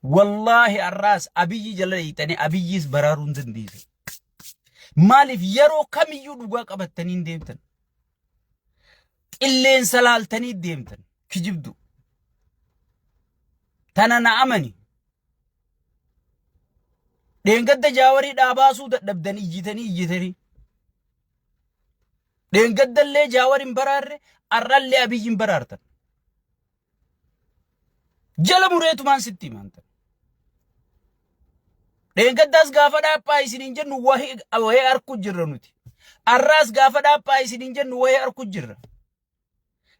والله الراس أبي جلري تاني أبي يس برارون زنديس مالف يرو كم يودوغا قبتنين ديمتن إلين سلال تاني ديمتن كجبدو تانا نعمني دين قد جاوري داباسو دبدن إجتني دين قد اللي جاوري برار الرال اللي أبي برارتن جل مريتو مان ستي مانتن دين قد داس غافا دابا إسنين جن وهي أركو جرنوتي الراس غافا دابا إسنين جن وهي أركو جرن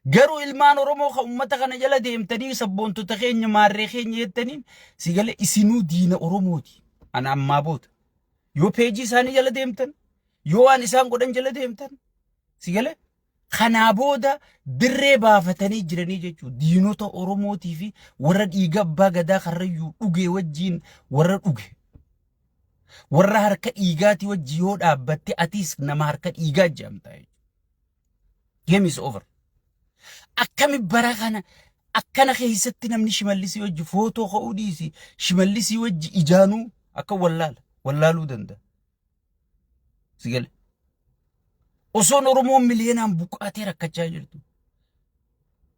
garuu ilmaan oromoo ka ummata kana jala deemtanii sabboontota keenya maarree keenya jettaniin sigale isinuu diina oromooti ana ammaa boota yoo peejii isaanii jala deemtan yoo waan isaan godhan jala deemtan sigale kanaa booda dirree baafatanii jiranii jechuudha diinota oromootii fi warra dhiiga abbaa gadaa karrayyuu dhugee wajjiin warra dhuge warra harka dhiigaatii wajji yoo dhaabbatte atiis nama harka dhiigaa jaamtaa game is over akkami barakana akkana keessatti namni shimallisi wajji footoo ka'uu dhiisi shimallisi wajji ijaanuu akka wallaaluu danda'a sigale osoon oromoon miliyoonaan buqqaatee rakkachaa jirtu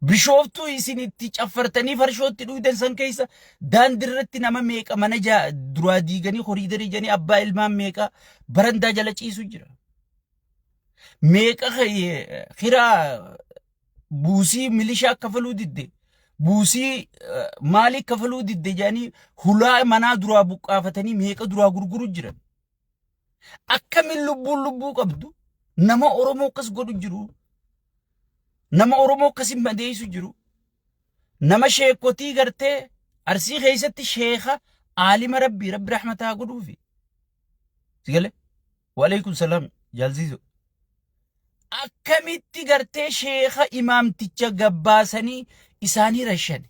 bishooftuu isinitti caffartanii farshootti dhuydan san keessa daandirratti nama meeqa mana duraa diiganii horiidarii janii abbaa ilmaan meeqa barandaa jala ciisu jira meeqa khiraa buusii milishaa kafaluu didde buusii maalii kafaluu didde jaanii hulaa manaa duraa buqqaafatanii meeqa duraa gurguru jiran akkamiin lubbuu qabdu nama oromoo kas godhu jiru nama oromoo kasin madeessu jiru nama sheekotii gartee arsii keessatti sheekha aalima rabbi rahmataa godhuufi sigale wa alaykum salaam jaalzizo akkamitti gartee sheekha imaamticha gabbaasanii isaanii rashan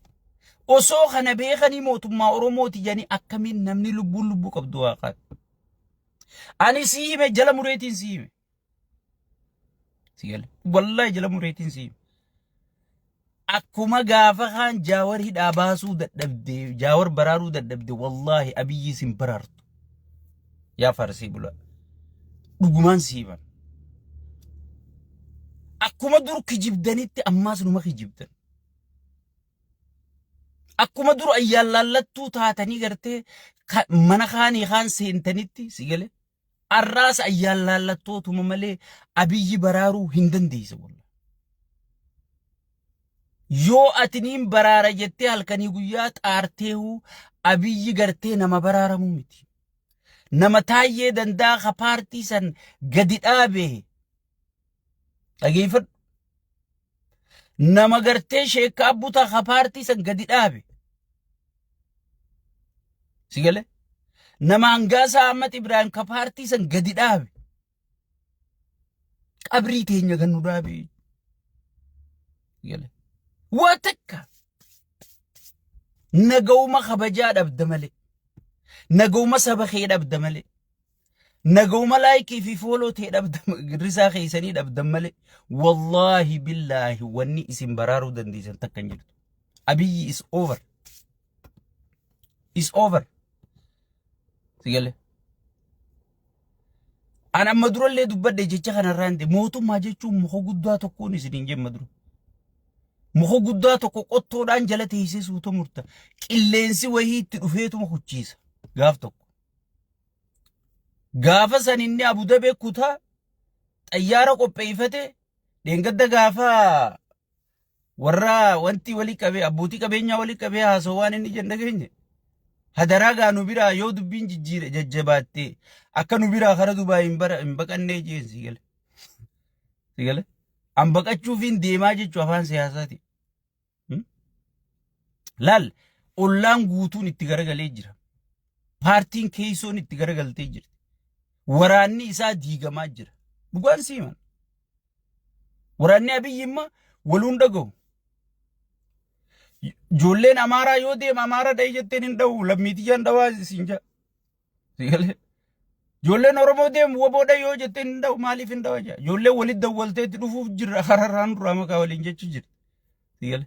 osoo kana beekanii mootummaa oromooti janii akkamiin namni lubbuu qabdu waaqaat ani siime jala mureetiin siime sigale wallahi jala mureetiin siime akkuma gaafa kaan jaawar hidhaa baasuu dadhabde jaawar baraaruu dadhabde wallahi abiyyi sin baraartu yaa farsii bula dhugumaan siiman akkuma dur kijibdanitti ammaas numa kijibdan akkuma dur ayyaallallattuu taatanii gartee mana kaanii kaan seentanitti sigale arraas ayyaallallattootuma malee abiyyi baraaruu hin dandeessa walla yoo atiniin baraara jettee halkanii guyyaa xaarteehu abiyyi gartee nama baraaramuu miti nama taayyee dandaa ka paartii san gadi dhaabee dhageeffadhu nama gartee sheekka abbutaa ka paartii san gadi dhaabe sigale nama Hangaasaa Ahmad Ibrahim ka paartii san gadi dhaabe qabrii teenya kan nu dhaabe sigale waa takka nagawuma kabajaa dhabda malee nagawuma saba kee dhabda malee nagawuma laayikii fi fooloo ta'e dhabda risaa keessanii dhabdan malee wallahi billahi wanni isin baraaruu dandeessan takka hin jirtu abiyyi is over sigale an amma durallee dubbadde jecha kanarraan de mootummaa jechuun muka guddaa tokkoon isiniin jemma dura muka guddaa tokko qottoodhaan jala teessee suuta murta qilleensi wayii itti dhufeetuma hucciisa gaaf tokko gaafa san inni Abu Dhabi kutaa xayyaara qopheeffate deengadda gaafa warra wanti walii qabee abbootii qabeenyaa walii qabee haasawaan inni jenne geenye hadaraa gaanu biraa yoo dubbiin jijjiire jajjabaatte akka nu biraa kara Dubaay hin baqannee jeen sigale an baqachuufiin deemaa jechuu afaan siyaasaati laal ollaan guutuun itti garagalee jira paartiin keeysoon itti garagaltee jirti waraanni isaa diigamaa jira dhugaan siiman waraanni abiyyi imma waluun dhagahu ijoolleen amaaraa yoo deema amaara dha'i jetteen hin dha'u lammiitiyyaan dhawaa isin jaa sigale ijoolleen oromoo deemu woboodha yoo jetteen hin dha'u maaliif hin dhawa jaa ijoolleen walit dawwalteetti dhufuuf jirra kararraan duraa maqaa waliin jechuu jirti sigale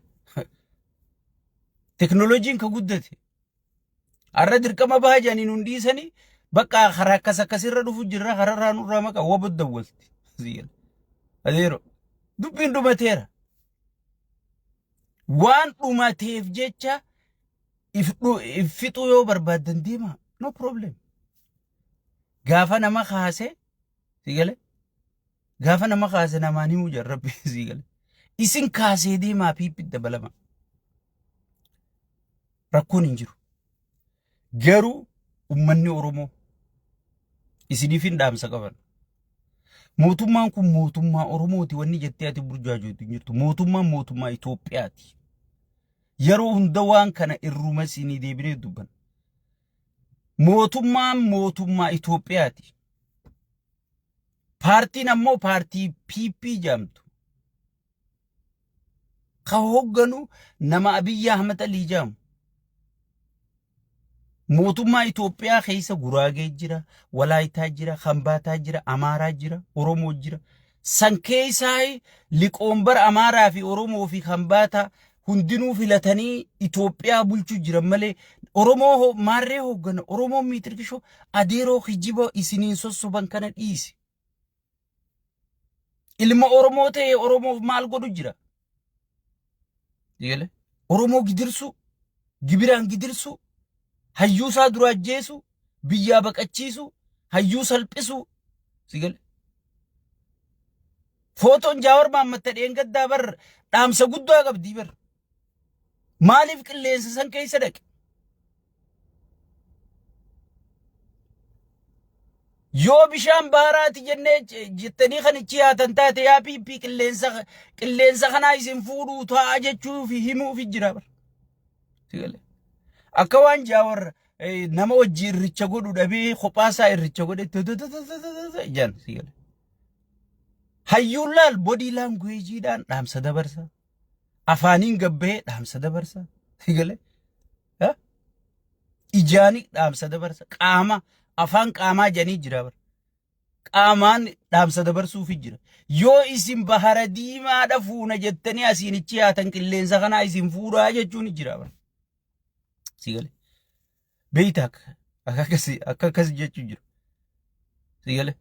teknooloojiin ka guddate arra dirqama baajanii hundiisanii bakka karaa akkasirra dhufu jirra kararraa nurraa maqaa wabodda walti siigale adeero dubbiin dhumateera waan dhumateef jecha ifixuu yoo barbaadan deema no problem gaafa nama kaase siigale gaafa nama kaase namaan himuu jarrabbi siigale isin kaasee deemaa piippi dabalama rakkoon hin jiru garuu ummanni Oromoo isiniif hin dhaamsa qaban mootummaan kun mootummaa Oromooti wanni jettee ati burjaajooti jirtu mootummaa Itoophiyaati yeroo hunda waan kana irruma isinii deebinee dubban mootummaa Itoophiyaati paartiin ammoo paartii PP jaamtu ka hogganu nama Abiy Ahmed Ali jaamu mootummaa Itoophiyaa keessa Guraagee jira, Walaayitaa jira, Kambaataa jira, Amaaraa jira, Oromoo jira. San keessaa liqoombar Amaaraa fi Oromoo fi Kambaataa hundinuu filatanii Itoophiyaa bulchuu jiran malee Oromoo maarree hoggana Oromoo miitirkishoo adeeroo hijiba isiniin sossoban kana dhiisi. Ilma Oromoo ta'e Oromoof maal godhu jira? Digalee Oromoo gidirsu, gibiraan gidirsu. hayyuu isaa dura ajjeesu biyyaa baqachiisu hayyuu salphisu sigal footoon Jawaar Mohaammed dheengaddaa bar dhaamsa guddaa qabdi bar maaliif qilleensa san keessa dhaqe yoo bishaan baaraati jennee jettanii kanichi haatan taate yaa piippi qilleensa kanaa isin fuudhuu ta'a jechuuf himuuf jira bar sigal akka waan Jawaar nama wajji irricha godhu dhabee qophaasaa irricha godhe jan sigale hayyuun laal body languageidhaan dhaamsa dabarsa afaaniin gabbee dhaamsa dabarsa sigale ijaani dhaamsa dabarsa qaama afaan qaamaa janii jira bar qaamaan dhaamsa dabarsuuf jira yoo isin bahara diimaadha fuuna jettanii asiinichi haatan qilleensa kanaa isin fuudhaa jechuun jira bar sigale beeytak akkas jechuu jira sigale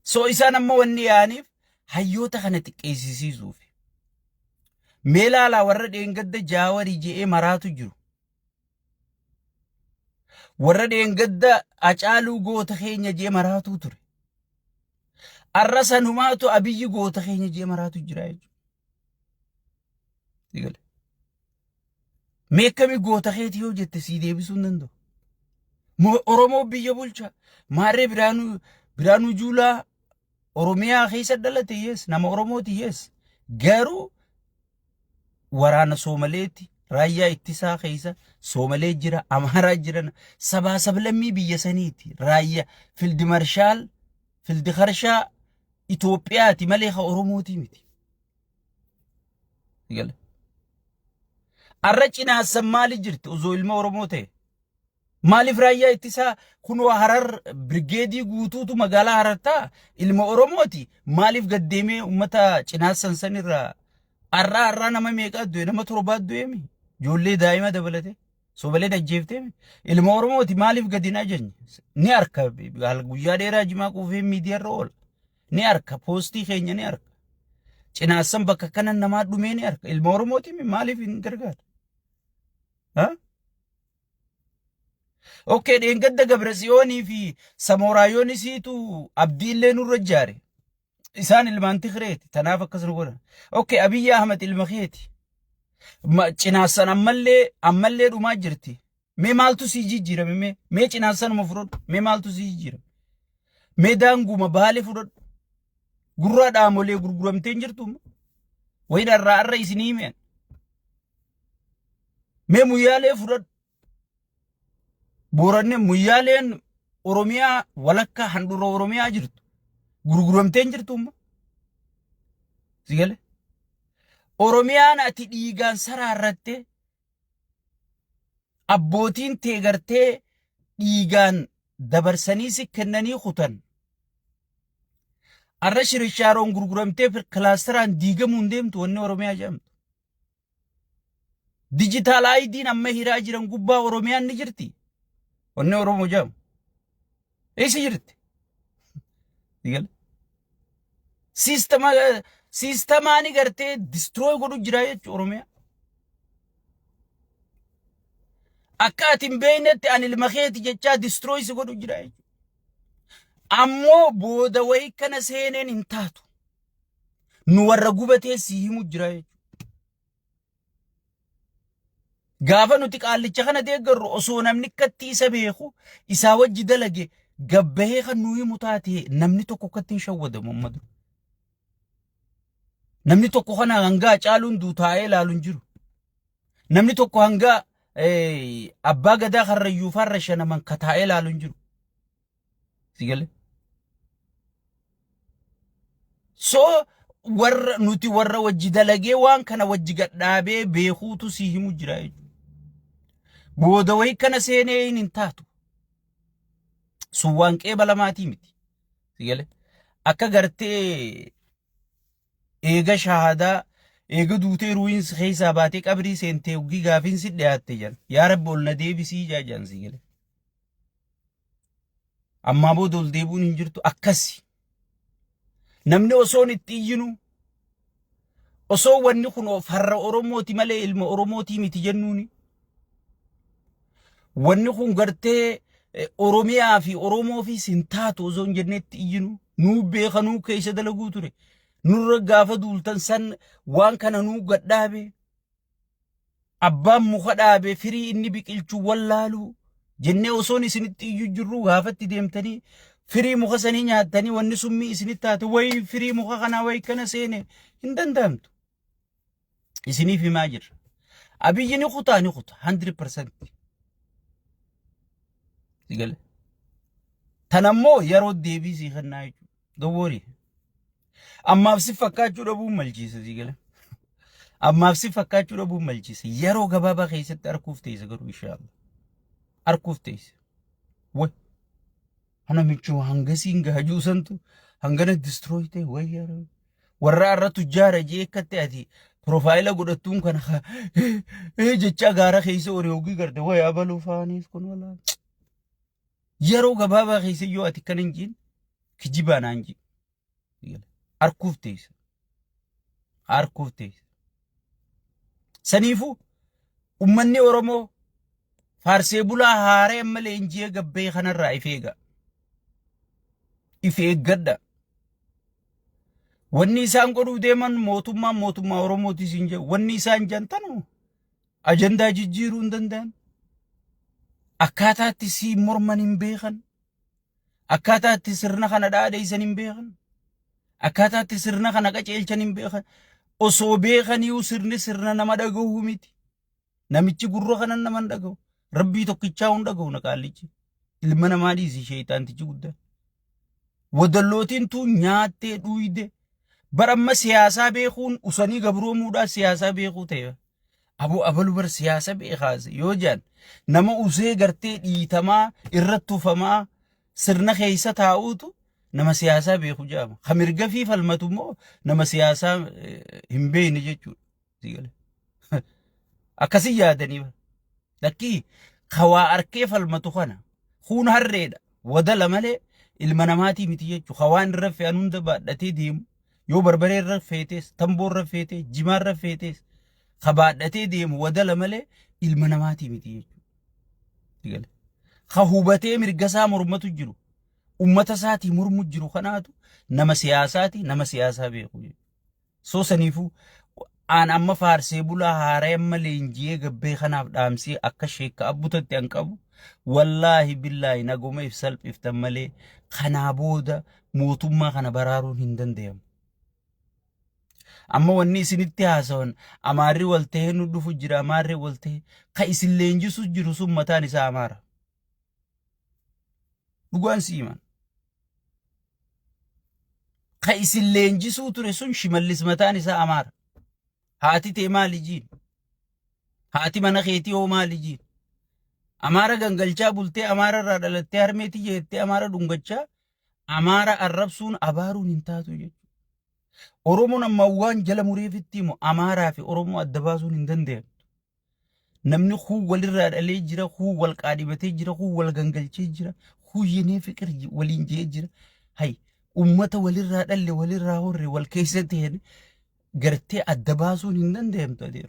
so isaan amma wanni yaaniif hayyoota kana xiqqeessisiisuuf meelaalaa warra dheengadda Jaawarii je'ee maraatu jiru warra dheengadda Acaaluu goota keenya je'ee maraatu ture arra sanumaatu Abiyyi goota keenya je'ee maraatu jira jechuudha sigale meekami goota keeti yoo jette sii deebisuun danda'u Oromoo biyya bulcha maarree Biraanuu Juulaa Oromiyaa keessa dhalate yes nama Oromooti yes garuu waraana Soomaleeti raayyaa ittisaa keessa Soomalee jira Amaaraa jiran sabaa sablammii biyya saniiti raayyaa fildi marshaal fildi harshaa Itoophiyaati malee ka Oromooti miti sigale arracina sammaali jirti uzoo ilma Oromoo ta'e maaliif raayyaa ittisaa kunoo Harar brigeedii guutuutu magaalaa Harartaa ilma Oromooti maaliif gaddeemee ummata cinaasan sanirraa arraa nama meeqa du'e nama 7 du'eemi ijoollee daa'ima dabalate Soomalee ajjeefteemi ilma Oromooti maaliif gadinaa jenne ni arka guyyaa dheeraa jimaa quufee miidiyaarra oola ni arka poostii keenya ni arka cinaasan bakka kana namaa dhumee ni arka ilma Oromooti maaliif hin gargaara okay dheengadda Gabrasiyoonii fi Samooraayoonisiitu abdiillee nurra jaare isaan ilmaan Tigreeti tanaaf akkasuma godhan okay Abiy Ahmed ilma keeti cinaasan ammallee dhumaa jirti mee maaltu sii jijjiirame mee cinaasanuma fudhadhu mee maaltu sii jijjiirame mee daanguma Baalee fudhadhu gurraa dhaamolee gurguramtee jirtu wayna arra isinii meen mee Muyyaalee fudhadhu Booranne Muyyaaleen Oromiyaa walakka handura Oromiyaa jirtu gurguramtee jirtu sigale Oromiyaan ati dhiigaan saraarratte abbootiin tee gartee dhiigaan dabarsanii si kennanii kutan arra shirishaaroon gurguramtee kilaasteraan diigamuun deemtu wanni Oromiyaa jedhamtu digital ID amma hiraa jiran gubbaa Oromiyaan ni jirti. Wanni Oromoo jedhamu. Eessa jirti? Digal. Siistamaani gartee destroy godhu jira jechuudha Oromiyaa. Akka ati hin beeknetti ani ilma keeti jechaa destroy si godhu jira jechuudha. Ammoo booda wayii kana seeneen hin taatu. Nu warra gubatee si himu jira jechuudha. Gaafa nuti qaallicha kana deeggarru osoo namni akkatti isa beeku isaa wajji dalage gabbahee kan nuyi mutaate namni tokko akkatti hin shawwadamu ummatu. Namni tokko kana hanga caaluun duutaa'ee ilaaluun jiru. Namni tokko hanga abbaa gadaa karrayyuu farra shanaman kataa'ee ilaaluun jiru. Sigale. So warra nuti warra wajji dalagee waan kana wajji gadhaabee beekuutu si himu jira jechuudha. Booda wayii kana seenee hin taatu. Sun waan qeebala maatii miti. Sigale. Akka gartee eega shahadaa eega duutee ruuyiinsi keessaa baatee qabrii seentee uggii gaafiinsi dhiyaatte jan. Yaa Rabbi ol na deebisii jaan sigale. Ammaa booda ol deebuun hin jirtu akkasi. Namni osoon itti iyyinu osoo wanni kun farra Oromooti malee ilma Oromooti miti jennuuni. Wanni kun gartee Oromiyaa fi Oromoo fi sintaatu osoo hin jennetti iyyinu nuu beekanuu keessa dalaguu ture. Nurra gaafa duultan san waan kana nuu gadhaabe. Abbaan muka dhaabe firii inni biqilchuu wallaalu jennee osoon isinitti iyyuu jirru gaafatti deemtanii firii muka sanii nyaatanii wanni summii isinitti taate wayi firii muka kanaa wayi kana seene hin danda'amtu. Isiniif himaa jirra. Abiyyi ni kutaa 100%. Sigale. Tanammoo yeroo deebisii kannaa jechuudha. Gawwoori. Ammaaf si fakkaachuu dhabuun malchiisa sigale. Ammaaf si fakkaachuu dhabuun malchiisa. Yeroo gabaabaa keessatti arguuf teessa garuu inshaallah. Arguuf teessa. Way. Ana michuu hangasiin gaajuu santu hangana destroy ta'e wayyaa. Warra irra tujjaara jeekkatti ati profaayila godhattuun kana jecha gaara keessa oreogii garde wayaa baluu faaniif kun walaa. Yeroo gabaabaa keessa yoo ati kan hin jiin kijibaa naan jiin. Arguuf teessa. Arguuf teessa. Saniifuu ummanni Oromoo faarsee bulaa haaree malee injii gabbee kanarraa ifeega. Ifeeggadha. Wanni isaan godhuu deeman mootummaa Oromootis hin jedhu. Wanni isaan jantanu ajandaa jijjiiruu hin danda'an. Akkaataatti si morman hin beekan. Akkaataatti sirna kana dhaadheessan hin beekan. Akkaataatti sirna kana qaceelchan hin beekan. Osoo beekaniiyu sirna nama dhaga'uu miti. Namichi gurra kanan nama hin dhaga'u. Rabbii tokkichaa hin dhaga'u naqaallichi. Ilma namaa dhiisi sheeyxaantichi guddaan. Wadallootiin tu nyaattee dhuyde. Baramma siyaasaa beekuun usanii gabroomuudhaa siyaasaa beekuu ta'e. Abalu bar siyaasa beekaase yoo jaan nama usee gartee dhiitamaa irratti tufamaa sirna keessa taa'uutu nama siyaasaa beeku jedhama. Hamirga fi falmatu immoo nama siyaasaa hin beekne jechuudha. Akkasii yaadanii lakkii hawaa arkee falmatu kana huun harreedha wadala malee ilma namaatii miti jechuudha. Hawaan irra fe'an hunda baadhatee deemu yoo barbaree irra feetes tamboo irra feetes jimaa irra feetes kabaadhatee deemu wadala malee ilma namaatii miti jechuudha. Ka hubatee mirgasaa mormatu jiru ummata isaatii mormu jiru kanaatu nama siyaasaati nama siyaasaa beeku jechuudha. So saniifuu aan amma faarsee bulaa haaree amma leenjii gabbee kanaaf dhaamsee akka sheekka abbutatti an qabu wallaahi billaahi nagoma if salphiftan malee kanaa booda mootummaa kana baraaruun hin danda'amu. Amma wanni isinitti haasawan amaarri walta'ee nu dhufu jira amaarri walta'ee ka isin leenjisu jiru sun mataan isaa amaara. Dhugaan siiman. Ka isin leenjisuu ture sun shimallis mataan isaa amaara. Haati tee maali jiin? Haati mana keetii hoo maali jiin? Amaara gangalchaa bultee amaara irraa dhalattee harmeetii jettee amaara dhungachaa amaara arrabsuun abaaruun hin taatu jechuudha. Oromoon amma waan jala mureefitti immoo amaaraa fi Oromoo adda baasuun hin danda'amtu. namni huu walirraa dhalee jira, huu wal qaadhibatee jira, huu wal gangalchee jira, huu yenee fiqir waliin jee jira. Hay ummata walirraa dhalle walirraa horre wal keessa ta'een gartee adda baasuun hin danda'amtu adeemu.